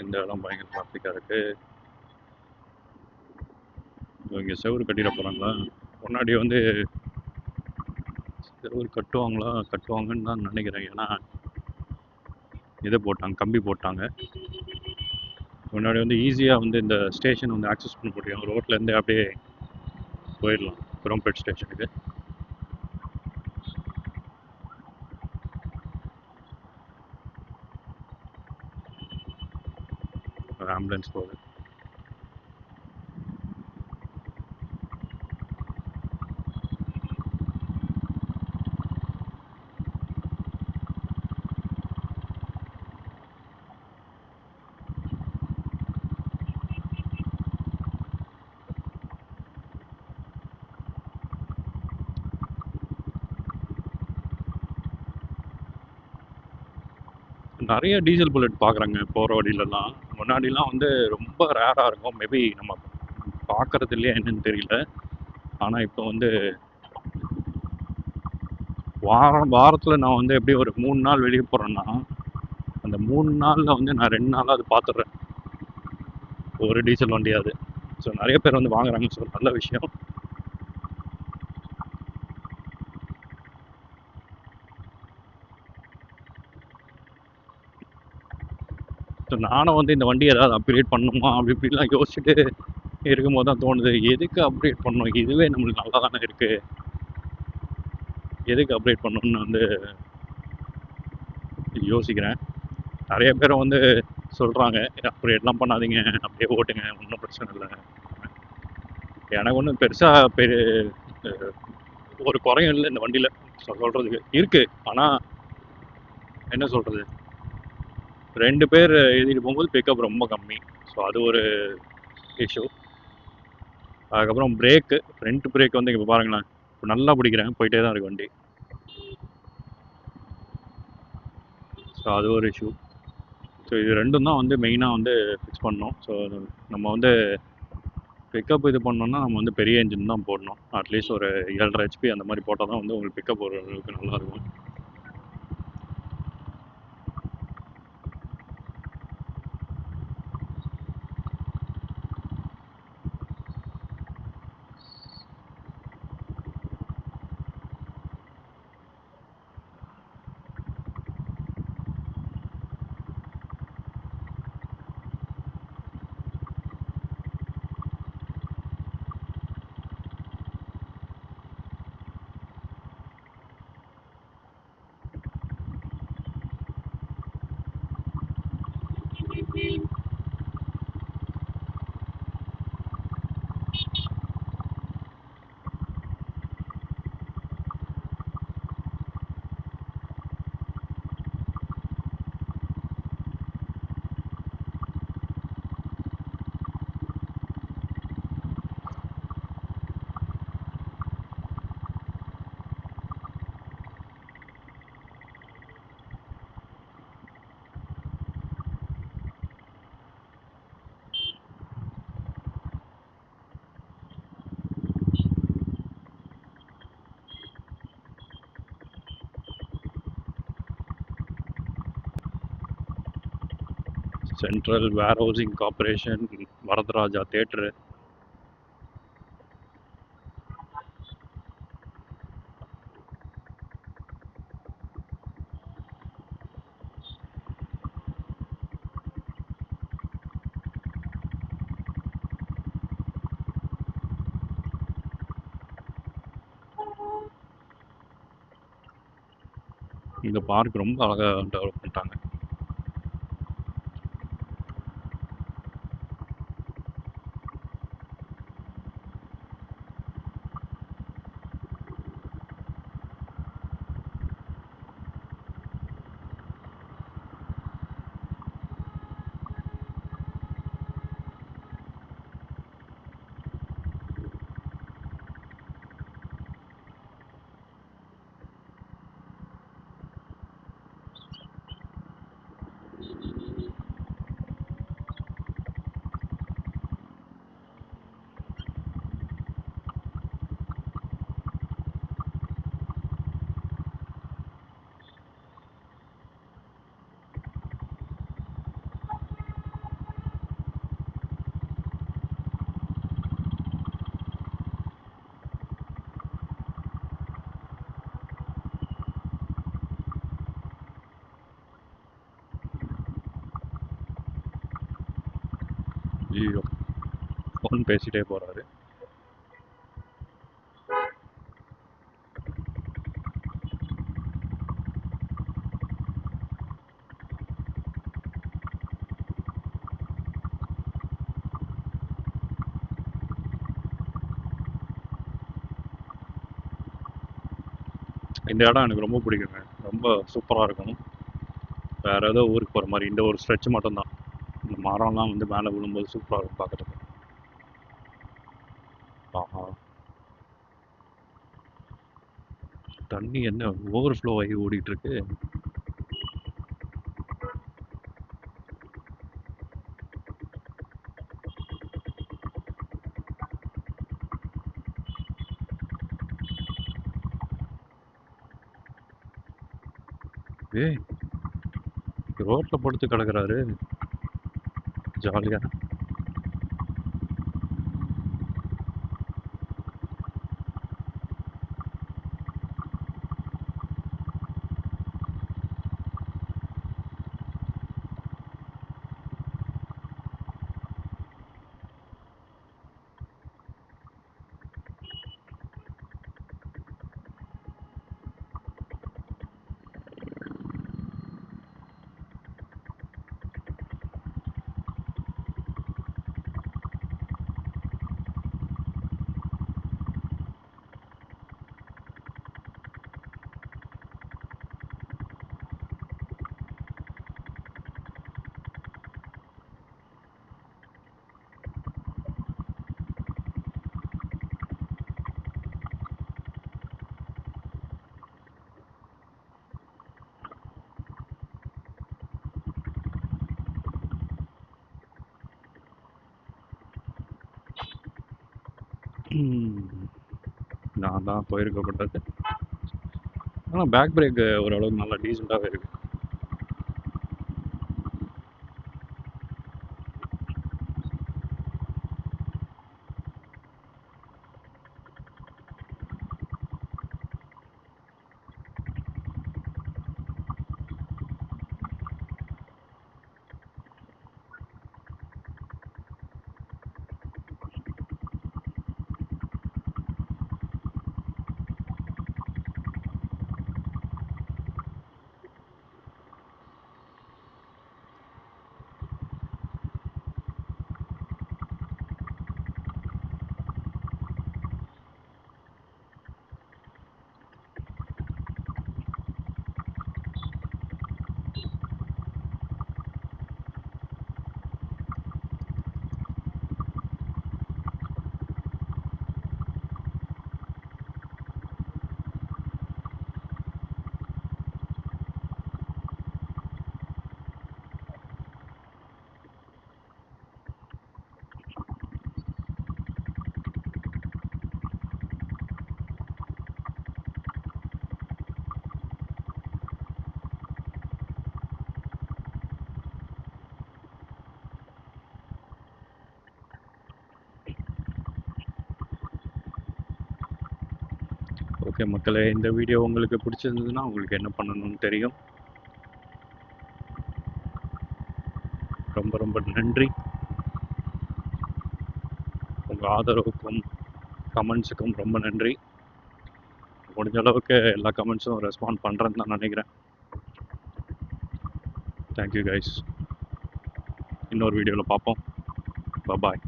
இந்த இடம் பயங்கர டிராஃபிக்காக இருக்குது. இங்கே செவுரு கட்டிட போகிறாங்களா? முன்னாடி வந்து செவுரு கட்டுவாங்கன்னு தான் நினைக்கிறேன். ஏன்னா இதை போட்டாங்க, கம்பி போட்டாங்க. முன்னாடி வந்து ஈஸியாக வந்து இந்த ஸ்டேஷன் வந்து ஆக்சஸ் பண்ண முடியும். ரோட்லேருந்து அப்படியே போயிடலாம் குரோம்பேட் ஸ்டேஷனுக்கு. ஒரு ஆம்புலன்ஸ் போகுது. நிறைய டீசல் புல்லட் பார்க்குறாங்க போகிற வழியிலலாம். முன்னாடிலாம் வந்து ரொம்ப ரேராக இருக்கும். மேபி நம்ம பார்க்கறது இல்லையா என்னன்னு தெரியல. ஆனால் இப்போ வந்து வாரத்தில் நான் வந்து எப்படி ஒரு 3 நாள் வெளியே போகிறேன்னா, அந்த 3 நாளில் வந்து நான் 2 நாளாக அது பார்த்துட்றேன், ஒரு டீசல் வண்டியாது. ஸோ நிறைய பேர் வந்து வாங்குறாங்க. ஸோ நல்ல விஷயம். ஸோ நானும் வந்து இந்த வண்டி ஏதாவது அப்கிரேட் பண்ணணுமா அப்படி இப்படிலாம் யோசிச்சுட்டு இருக்கும்போது தான் தோணுது, எதுக்கு அப்கிரேட் பண்ணணும், இதுவே நம்மளுக்கு நல்லா தானே இருக்குது, எதுக்கு அப்கிரேட் பண்ணணும்னு வந்து யோசிக்கிறேன். நிறைய பேர் வந்து சொல்கிறாங்க, அப்கிரேட்லாம் பண்ணாதீங்க, அப்படியே ஓட்டுங்க, ஒன்றும் பிரச்சனை இல்லை. எனக்கு ஒன்றும் பெருசாக ஒரு குறையும் இல்லை இந்த வண்டியில் சொல்கிறதுக்கு இருக்குது. ஆனால் என்ன சொல்கிறது, 2 பேர் எழுதிட்டு போகும்போது பிக்கப் ரொம்ப கம்மி. ஸோ அது ஒரு இஷ்யூ. அதுக்கப்புறம் பிரேக்கு, ஃப்ரண்ட் பிரேக் வந்து இப்போ பாருங்களேன், இப்போ நல்லா பிடிக்கிறேன், போயிட்டே தான் இருக்கு வண்டி. ஸோ அது ஒரு இஷ்யூ. ஸோ இது ரெண்டும் தான் வந்து மெயினாக வந்து ஃபிக்ஸ் பண்ணணும். ஸோ நம்ம வந்து பிக்கப் இது பண்ணோம்னா நம்ம வந்து பெரிய இன்ஜின் தான் போடணும். அட்லீஸ்ட் ஒரு 7.5 HP அந்த மாதிரி போட்டால் தான் வந்து உங்களுக்கு பிக்கப் ஓரளவுக்கு நல்லாயிருக்கும். சென்ட்ரல் வேர் ஹவுசிங் கார்பரேஷன், வரதராஜா தேட்டரு. இந்த பார்க் ரொம்ப அழகாக டெவலப் பண்ணிட்டாங்க. ஐயோ, ஃபோன் பேசிட்டே போகிறாரு. இந்த இடம் எனக்கு ரொம்ப பிடிக்குங்க. ரொம்ப சூப்பராக இருக்கும். வேறு ஏதோ ஊருக்கு போகிற மாதிரி. இந்த ஒரு ஸ்ட்ரெச் மட்டும்தான். இந்த மரம்லாம் வந்து மேலே விழும்போது சூப்பராக இருக்கும் பார்க்குறதுக்கு. ஆஹா, தண்ணி என்ன ஓவர் ஃப்ளோ ஆகி ஓடிட்டு இருக்கு. ஏய், ரோட்டில் படுத்து கிடக்குறாரு ஜாலியாக. நான் தான் போயிருக்கப்பட்டது. ஆனால் பேக் பிரேக் ஓரளவுக்கு நல்லா டீசெண்டாகவே இருக்குது. ஓகே மக்களே, இந்த வீடியோ உங்களுக்கு பிடிச்சிருந்ததுன்னா உங்களுக்கு என்ன பண்ணணும்னு தெரியும். ரொம்ப ரொம்ப நன்றி. உங்கள் ஆதரவுக்கும் கமெண்ட்ஸுக்கும் ரொம்ப நன்றி. முடிஞ்ச அளவுக்கு எல்லா கமெண்ட்ஸும் ரெஸ்பாண்ட் பண்ணுறேன்னு தான் நினைக்கிறேன். Thank you guys. இன்னொரு வீடியோவில் பார்ப்போம். பாய்.